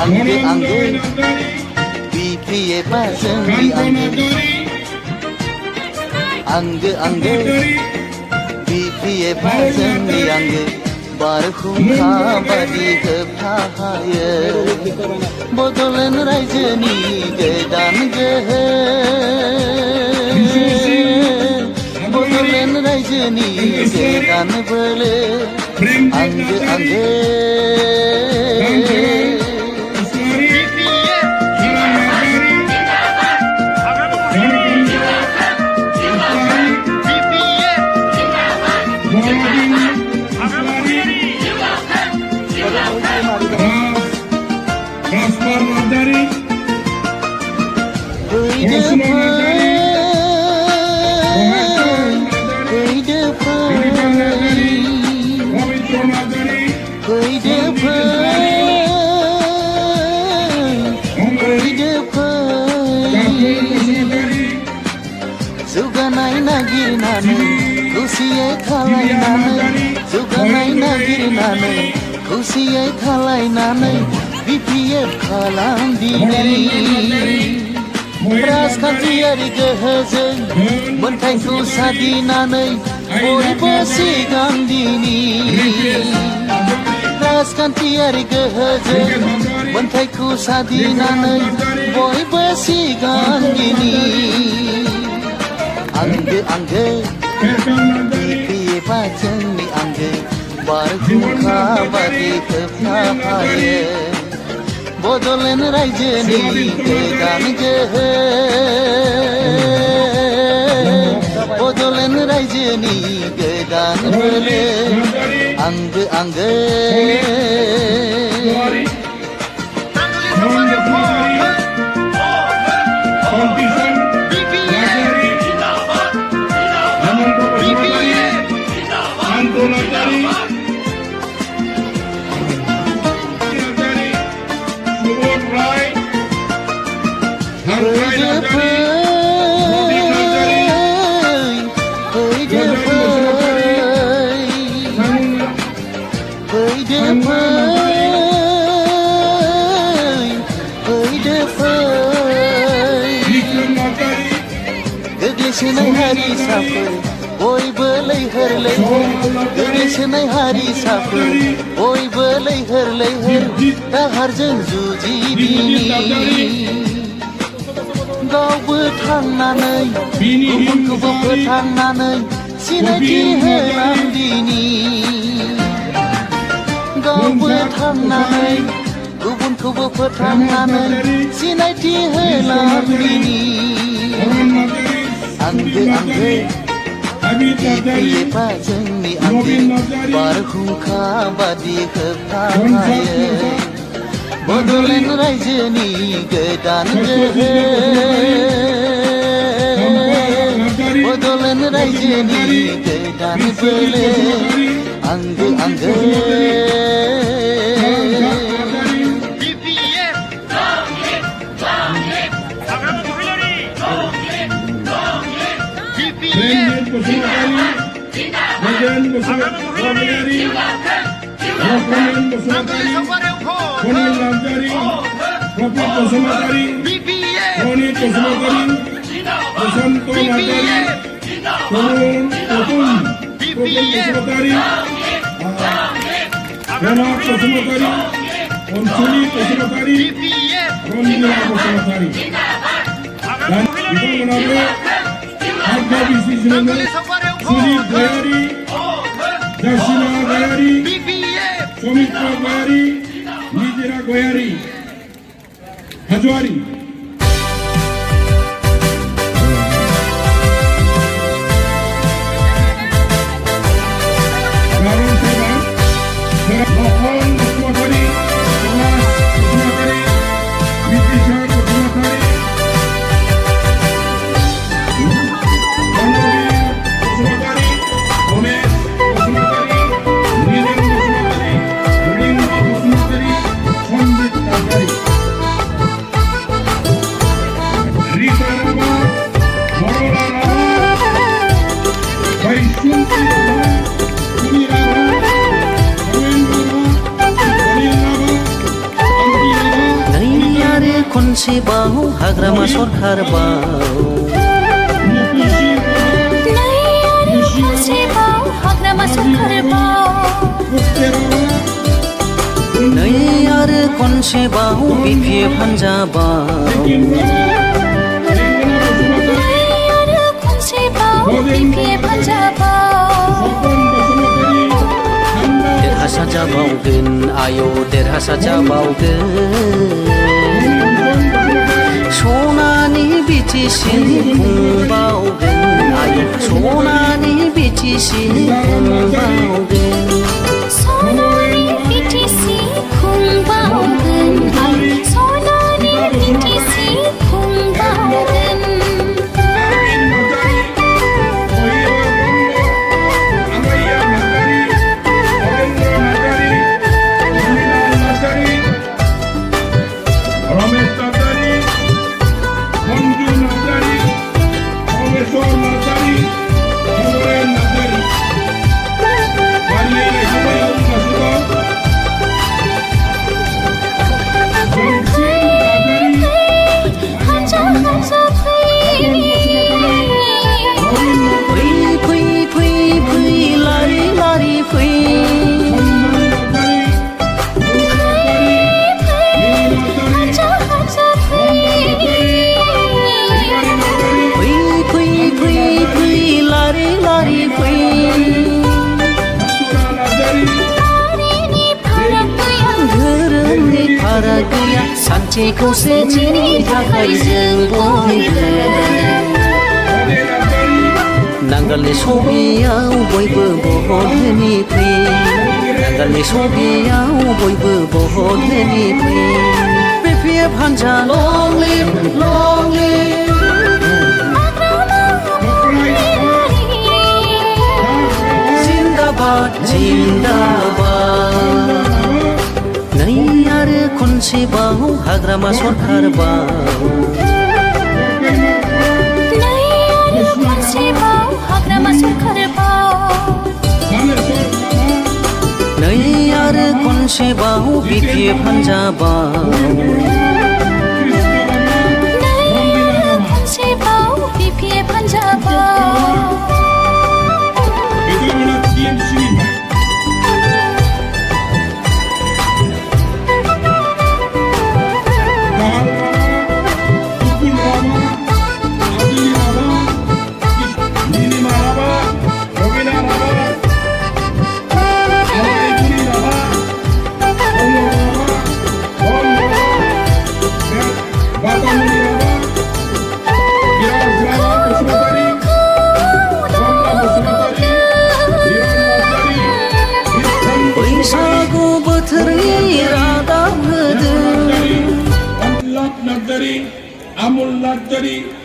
Angge angge bibi epa जोंनि आंगो angge bibi epa जोंनि आंगो बारहुंखा बादि होबथायो बड'लेण्ड रायजोनि गोदान गोहो बड'लेण्ड रायजोनि गोदान बोलो आंगो आंगो जुगानाय नागिरनानै खुसियै खालायनानै जुगानाय नागिरनानै खुसियै खालायनानै बिपिएफ खालामदिनि राजखान्थियारि गोहोजों मोनथायखौ सादिनानै बयबो सिगांदिनि राजखान्थियारि गोहोजों मोनथायखौ सादिनानै बयबो सिगांदिनि आंगो आंगो बिपिएफआ जोंनि आंगो बारहुंखा बादि होबथायो बड'लेण्ड रायजोनि गोदान गोहो बड'लेण्ड रायजोनि गोदान बोलो आंगो आंगो गोग्लैसोनाय हारिसाफोर बयबो लैहोर लैहोर गोग्लैसोनाय हारिसाफोर बयबो लैहोर लैहोर दाहारजों जुजिदिनि गावबो थांनानै गुबुनखौबो फोथांनानै सिनायथि होलांदिनि गावबो थांनानै गुबुनखौबो फोथांनानै सिनायथि होलांदिनि आंगो आंगो बिपिएफआ जोंनि आंगो बारहुंखा बादि होबथायो बड'लेण्ड रायजोनि गोदान गोहो बड'लेण्ड रायजोनि गोदान बोलो आंगो आंगो Jasina Gayari, Somitra Gayari, Nidira Gayari, Hajwari. Garun Seva, Lokon Kusumatari, Thomas Kusumatari, Nitisha Kusumatari, Kusumatari, Omes Kusumatari, Niren Kusumatari, Ringo Kusumatari, Pandit Tagari. खनसेबाव Hagrama सरखार बाव खनसेबाव हाग्रामा सरखार बाव नै आरो खनसेबाव बिपिएफ हान्जा बाव आरो खनसेबाव बिपिएफ हान्जा बाव देरहासार जाबावगोन आयौ देरहासार जाबावगोन सनानि बिटिसि खुंबावगोन आयौ सनानि बिटिसि खुंबावगोन सनानि बिटिसि खुंबावगोन आयौ सनानि बिटिसि खुंबावगोन सान्थि खौसेथिनि थाखाय जों बयबो नांगोलनि सबियाव बयबो बहरनि फै नांगोलनि सबियाव बयबो बहरनि फै बिपिएफ हान्जा लं लिभ जिन्दाबाद जिन्दाबाद नै आरो खनसेबाव हाग्रामा सरखार बाव नै आरो खनसेबाव हाग्रामा सरखार बाव नै आरो खनसेबाव बिपिएफ हान्जा बाव नै आरो खनसेबाव बिपिएफ हान्जा बाव Amul Nadjari